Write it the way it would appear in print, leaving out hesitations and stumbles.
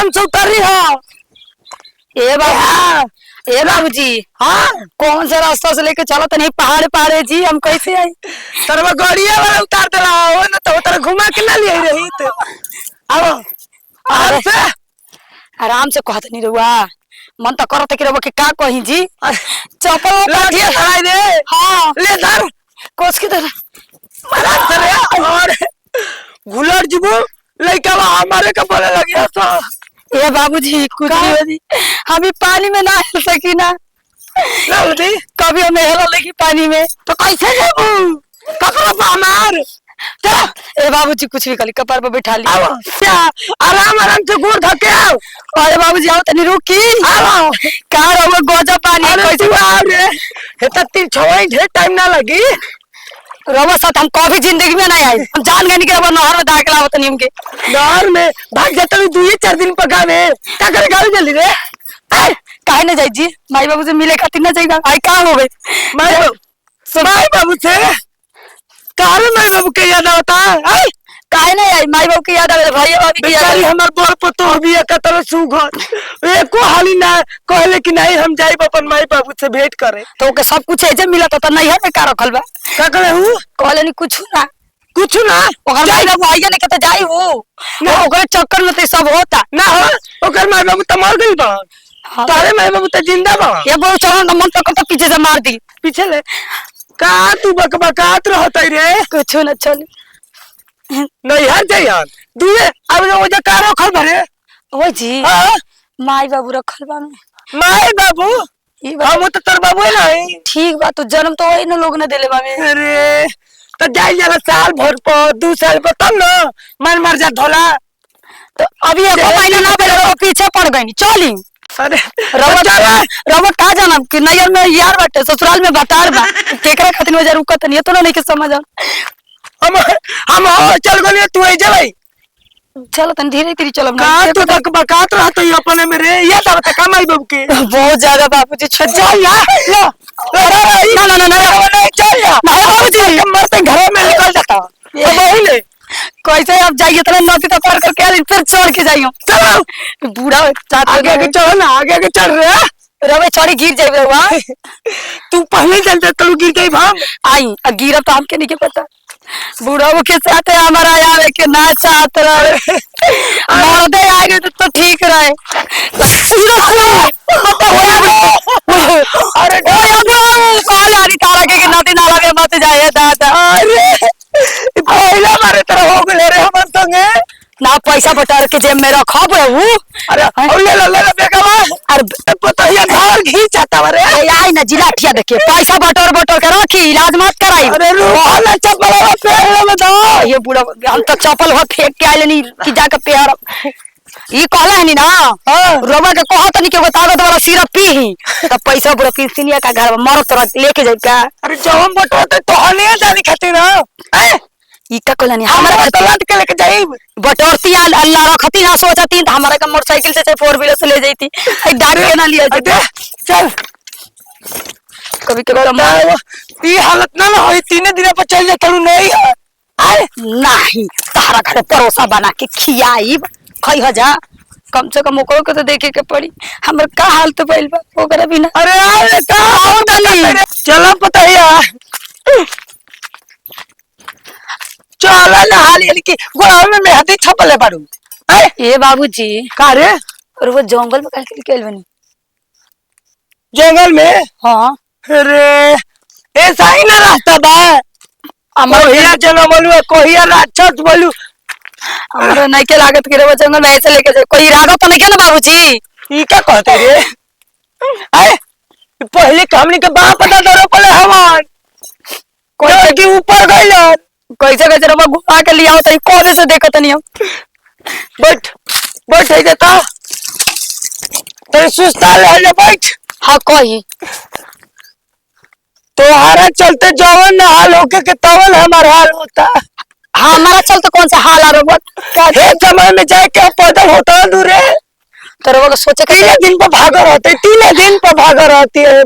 आराम से उतरी हो। ए बाबूजी, हाँ कौन सा रास्ता से लेके चलो? तो नहीं पहाड़ पहाड़े जी, हम कैसे आई? तरवा गाड़िया वाला उतार दे रहा हो ना, तो उतर घुमा के ना ले रही तो अब आराम से आराम से कहत नहीं रहुआ, मन तो करत कि रहुआ के का कही जी। चप्पल लाठिया धराई दे। हाँ ले धर कोस की तरह मरा करे और घुलट जीबो लइका हमारे का बोले लगिया तो। ए बाबूजी कुछ नहीं होती, हम भी पानी में ना हिल सकी ना जल्दी कभी हमें हेला लगी पानी में तो कैसे जाबू ककरा हमार ए बाबूजी कुछ भी कली कपार पर बैठा ली। आओ क्या आराम आराम से गोड़ धके आओ। अरे बाबूजी आओ तनी रुकी। आओ का रहुआ गोजा पानी कैसे आ रे हेता तीन छवई ढेर टाइम ना लगी। रहुआ साथ हम कभी जिंदगी में नहीं आए, हम जान गए नहीं कि रहुआ नहर में दाखिला होता नहीं हमके। नहर में भाग जाता हूँ 2-4 दिन पकावे क्या करे गाड़ी जल्दी रे। काहे ना जाई जी, माई बाबू से मिले खातिर ना जाएगा। आई का हो गए माई बाबू से कार माई बाबू के याद आता है। काहे नहीं आई? माई बाबू की याद आवे, भाई भाभी की याद बेचारी आवे। हमार बड़ पतो भी एकतर सुघर एको हाली ना कहले कि नहीं हम जाई अपन माई बाबू से भेंट करे। तो ओके सब कुछ ऐसे मिला तो नहीं है में का रखल बा। का करे हूँ कहले नहीं कुछ ना कुछ ना ओकर माई बाबू आइए नहीं कहते जाई वो ना ओकर चक्कर में तो सब होता ना हो ओकर माई बाबू तो मर गई बा। तारे माई बाबू तो जिंदा बा। ये बोल चलो ना मन तो पीछे से मार दी पीछे ले का तू बकबकात रहत रे। कुछ ना चल नहीं हर जाई यार दुए अब वो जो कार रखल भरे ओ जी। हां माई बाबू रखल बा में माई बाबू ई हम तो तर बाबू है नहीं ठीक बा, तो जन्म तो वही ना लोग ने देले बा में। अरे तो जाई जाला साल भर पर 2 साल पर तब ना मन मर जा धोला। तो अभी एको महीना ना भेल वो पीछे पड़ गई। चली अरे रवत का जाना कि नैयर में यार बाटे ससुराल में बतार बा केकरा खातिर वजह रुकत नहीं तो नहीं के समझ हम चल गए तू आई जा भाई। चलो तन धीरे धीरे चलो का तू बकबकात रहत है अपने मेरे ये बता का माई बाबू के बहुत ज्यादा बाबूजी छज्जा चल यार लो ना ना ना नहीं चल यार बाबूजी मरते घर में निकल जाता ये वही ले कैसे आप जाइए इतना नदी तो पार करके आ फिर चढ़ के जाइयो। चलो बूढ़ा आगे आगे चलो ना आगे आगे चल रहे रवे चढ़ी गिर जाए वहाँ तू पहले चल जा तू गिर गई भाम आई गिरा तो हमके नहीं के पता। बूढ़ा के साथ हमारा आवे के ना चाहत रहे मर्दे आगे तो ठीक रहे। अरे तारा के नदी नाला में मत जाए दादा। अरे पहला मारे तरह हो गए रे हमन संगे ना पैसा बटार के जेब में रखब रहू। अरे ले बेगवा अरे पता है घर घींच आता रे आई ना जिलाठिया देखे पैसा बटोर बटोर के रखी इलाज मत कराई। अरे रोला चप्पल पैर में दो ये बूढ़ा हम तो चप्पल हो फेंक के आइले नहीं कि जाके पैर ई कहला है नी ना रोबा के कहत नहीं के ताकत वाला सिरप पी ही तो पैसा पूरा पिंसिनिया का घर में मरत रख लेके जाई का। अरे जवन बटोते तो हने जानी खातिर ना ई का कहला नहीं हमारा तो लाद के लेके जाई बटोरती अल्लाह रखती ना सोचती तो हमारा का मोटरसाइकिल से 4 व्हीलर से ले जाती डाल के ना लिया चल कभी कभी ई हालत ना होई 3 दिन पर चल जाता नहीं है आए नहीं तारा घर परोसा बना के खियाई खई जा कम से कम ओकरो के तो देखे के पड़ी हमर का हाल तो भइल बा ओकरा बिना। अरे आए का आओ डाली चलो पता है चलो ना हाल यानी कि गोड़ में मेहंदी छपले बाड़ू ए बाबूजी का रे और वो जंगल में काहे के केल बनी जंगल में। हां अरे ऐसा ही ना रास्ता बा कोहिया चलो बोलू कोहिया राक्षस बोलू हमरा नहीं के लागत के वो जंगल में ऐसे लेके जाए कोई इरादा तो नहीं के ना बाबूजी। ई क्या कहते रे आए पहले हमनी के बाप पता दरो पले हवन कोई के ऊपर गइल कैसे कैसे रबा घुमा के लिया होता कोने से देखत नहीं हम बैठ है जाता तेरे सुस्ता ले बैठ। हाँ कही तुम्हारा चलते जवन हाल होके के तवन हमारा हाल होता। हमारा चलते कौन सा हाल आ रहा है समय में जाके पैदल होता दूर है तो सोचे 3 दिन पर भागा रहते 3 दिन पर भागा रहती है।